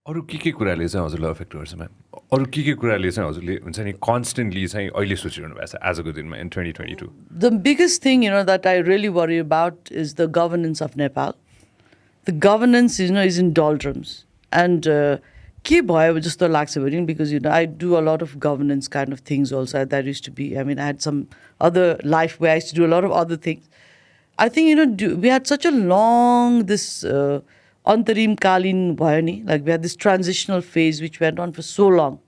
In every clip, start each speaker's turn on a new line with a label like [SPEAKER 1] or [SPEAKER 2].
[SPEAKER 1] अरू के कुराले चाहिँ हजुरलाई अफेक्ट गर्छ म्याम? अरू के कुराले चाहिँ हजुरले हुन्छ नि कन्स्टेन्टली चाहिँ अहिले सोचिरहनु भएको छ आजको दिनमा इन 2022?
[SPEAKER 2] The biggest thing, that I really worry about is the governance of Nepal. The governance, is in doldrums. And ke bhayo jasto लाग्छ भने, because, I do a lot of governance kind of things also. That used to be, I had some other life where I used to do a lot of other things. I think, we had such a long, this antarim kalin bhayo ni, like we had this transitional phase which went on for so long.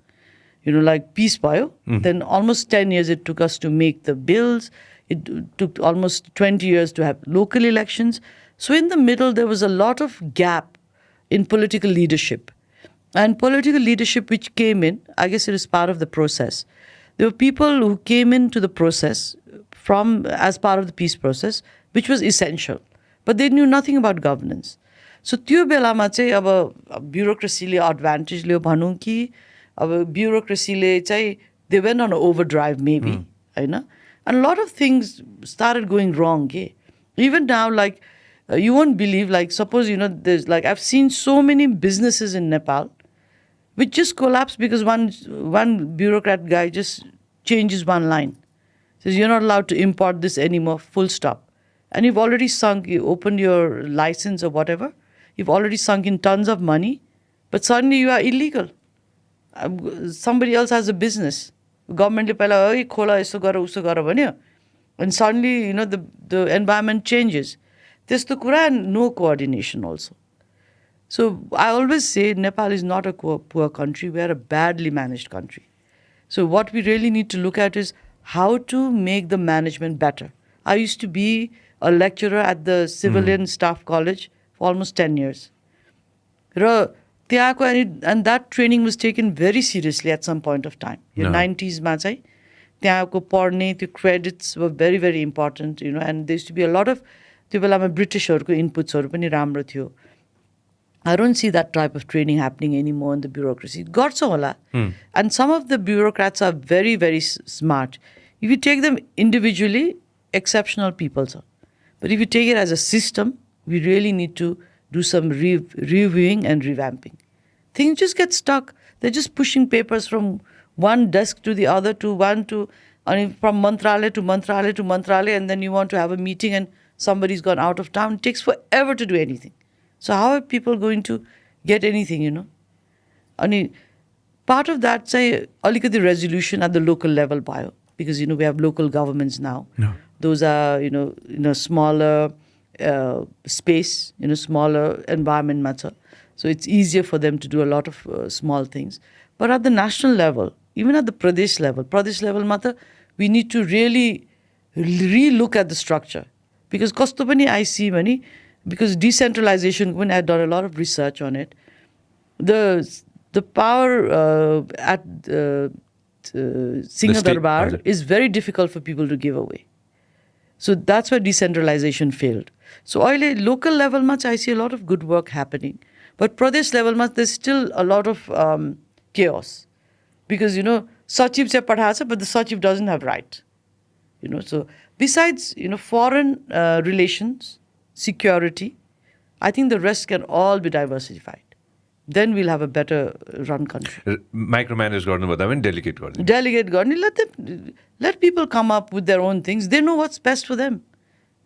[SPEAKER 2] Like peace bhayo. Then almost 10 years it took us to make the bills. It took almost 20 years to have local elections. So in the middle, there was a lot of gap in political leadership. And political leadership which came in, I guess it is part of the process. There were people who came into the process as part of the peace process, which was essential. But they knew nothing about governance. So त्यो बेलामा चाहिँ अब bureaucracy-ले advantage लियो भनौँ कि अब bureaucracy-ले चाहिँ they went on overdrive maybe, Hahn? And a lot of things started going wrong. Even now, like, you won't believe, like, suppose, there's, like, I've seen so many businesses in Nepal which just collapse because one bureaucrat guy just changes one line. Says, you're not allowed to import this anymore, full stop. And you've already you opened your license or whatever, you've already sunk in tons of money, but suddenly you are illegal. Somebody else has a business. Government le khola yeso garo uso garo bhanyo, and suddenly the environment changes. There's the Quran, no coordination also. So I always say Nepal is not a poor country. We are a badly managed country. So what we really need to look at is how to make the management better. I used to be a lecturer at the Civilian Staff College for almost 10 years. And that training was taken very seriously at some point of time. In 90s ma chai त्यहाँको पढ्ने त्यो credits were very, very important, and there used to be a lot of त्यो बेलामा ब्रिटिशहरुको इनपुट्सहरु पनि राम्रो थियो. I don't see that type of training happening anymore in the bureaucracy. गर्छ होला. And some of the bureaucrats are very, very smart. If you take them individually, exceptional people. But if you take it as a system, we really need to do some reviewing and revamping. Things just get stuck. They're just pushing papers from one desk to the other from Mantralaya to Mantralaya to Mantralaya, and then you want to have a meeting and somebody's gone out of town. It takes forever to do anything. So how are people going to get anything, And part of that, say, alikati resolution at the local level bio, because, we have local governments now.
[SPEAKER 1] No.
[SPEAKER 2] Those are, in a smaller space, smaller environment matter. So it's easier for them to do a lot of small things. But at the national level, even at the Pradesh level matter, we need to really re-look at the structure. Because kasto pani I see many, because decentralization, when I've done a lot of research on it, the power at Singha Darbar is very difficult for people to give away. So that's where decentralization failed. So local level much I see a lot of good work happening. But Pradesh level much there's still a lot of chaos. Because, Sachiv se padha, but the Sachiv doesn't have right. So besides, foreign relations, security, I think the rest can all be diversified. Then we'll have a better run country.
[SPEAKER 1] Micromanage garden, but I mean delegate garden.
[SPEAKER 2] Delegate garden. Let people come up with their own things. They know what's best for them.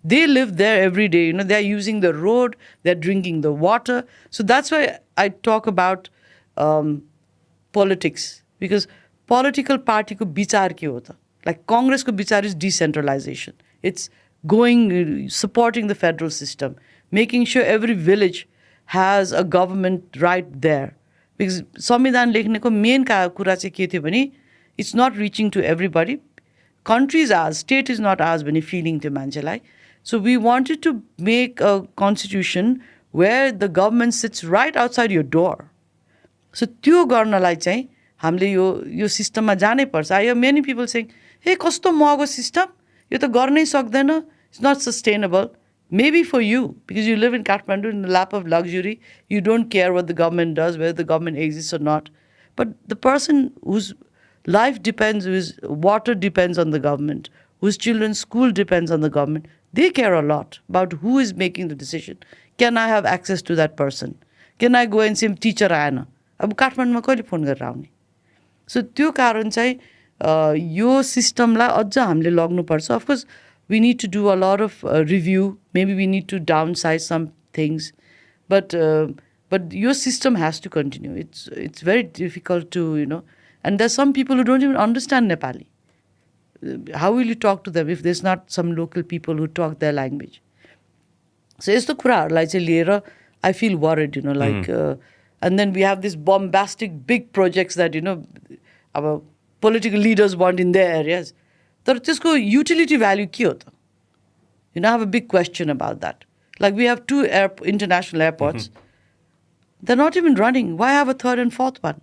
[SPEAKER 2] They live there every day. They're using the road. They're drinking the water. So that's why I talk about politics. Because political party ko bichar kya hota? Like Congress ko bichar is decentralization. It's supporting the federal system, making sure every village has a government right there. Because Samvidhan lekhne ko main kura chahi ke थियो भने it's not reaching to everybody. Country is ours, state is not ours भने feeling थियो मान्छेलाई. So we wanted to make a constitution where the government sits right outside your door. So त्यो गर्नलाई चाहिँ हामीले यो सिस्टममा जानै पर्छ. I hear many people saying, hey, कस्तो महँगो सिस्टम, यो त गर्नै सक्दैन, it's not sustainable. Maybe for you, because you live in Kathmandu in the lap of luxury, you don't care what the government does, whether the government exists or not. But the person whose life depends, whose water depends on the government, whose children's school depends on the government, they care a lot about who is making the decision. Can I have access to that person? Can I go and say, teacher Anna? अब काठमाडौँमा कहिले phone गरेर आउने सो त्यो कारण चाहिँ यो सिस्टमलाई अझ हामीले लग्नुपर्छ of course we need to do a lot of review maybe we need to downsize some things but your system has to continue. It's very difficult to, and there's some people who don't even understand Nepali. How will you talk to them if there's not some local people who talk their language? So यस्तो कुराहरूलाई चाहिँ लिएर I feel worried, like, and then we have this bombastic big projects that, our political leaders want in their areas. तर त्यसको utility value के हो त? I have a big question about that. Like we have 2 international airports. They're not even running. Why have a 3rd and 4th one?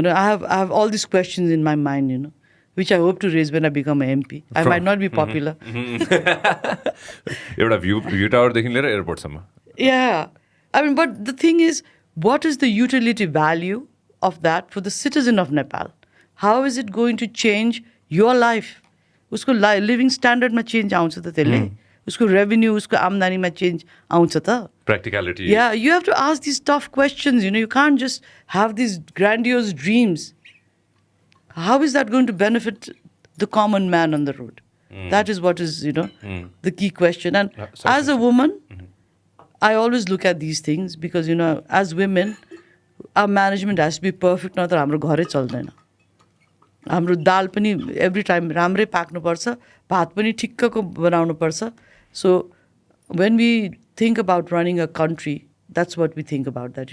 [SPEAKER 2] I have all these questions in my mind, which I hope to raise when I become an MP. I might not be popular.
[SPEAKER 1] एउटा view tower देखि लिएर एयरपोर्टसम्म.
[SPEAKER 2] Yeah. I mean, but the thing is, what is the utility value of that for the citizen of Nepal? How is it going to change your life? उसको living standard मा change आउँछ त त्यसले. उसको revenue, उसको आम्दानीमा change आउँछ त.
[SPEAKER 1] Practicality.
[SPEAKER 2] Yeah, you have to ask these tough questions. You can't just have these grandiose dreams. How is that going to benefit the common man on the road? That is what is, the key question. And as a woman, I always look at these things because, as women, our management has to be perfect. नत्र हाम्रो घरै चल्दैन. हाम्रो दाल पनि every time राम्रै पाक्नुपर्छ, भात पनि ठिक्कको बनाउनुपर्छ. So when we think about running a country, that's what we think about that,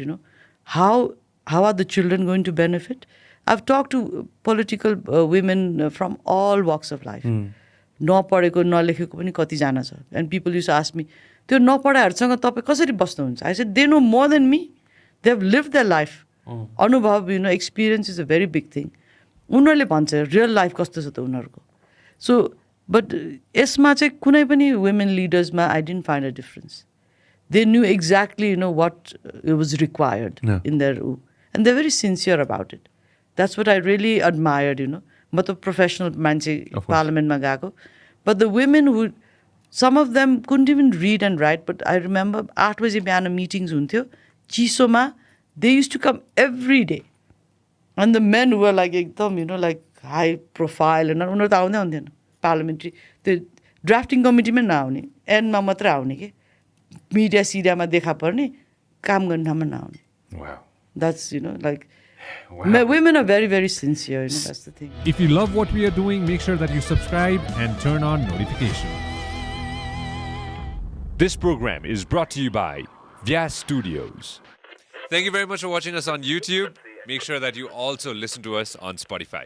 [SPEAKER 2] How are the children going to benefit? I've talked to political women from all walks of life. नपढेको नलेखेको पनि कतिजना छ. And people used to ask me, त्यो नपढाहरूसँग तपाईँ कसरी बस्नुहुन्छ? I said, they know more than me. They have lived their life. अनुभव, experience is a very big thing. उनीहरूले भन्छ real life कस्तो छ त उनीहरूको. So, but यसमा चाहिँ कुनै पनि women leadersमा I didn't find a difference. They knew exactly, what was required in their role. And they're very sincere about it. That's what I really admired, म त professional मान्छे parliament मा गएको. But the women who, some of them couldn't even read and write, but I remember 8 बजे बिहान meetings हुन्थ्यो. चिसोमा, they used to come every day. And the men who were like, एकदम, like high profile, and उनीहरू त आउँदै आउँदैन. Parliamentary, त्यो drafting कमिटीमै नआउने, एन्डमा मात्रै आउने के मिडिया सिडियामा देखा पर्ने काम गर्ने ठाउँमा नआउने.
[SPEAKER 1] Wow.
[SPEAKER 2] That's, like, women are very, very sincere, that's the thing.
[SPEAKER 3] If you love what we are doing, make sure that you subscribe and turn on notifications.
[SPEAKER 4] This program is brought to you by Vyas Studios.
[SPEAKER 1] Thank you very much for watching us on YouTube. Make sure that you also listen to us on Spotify.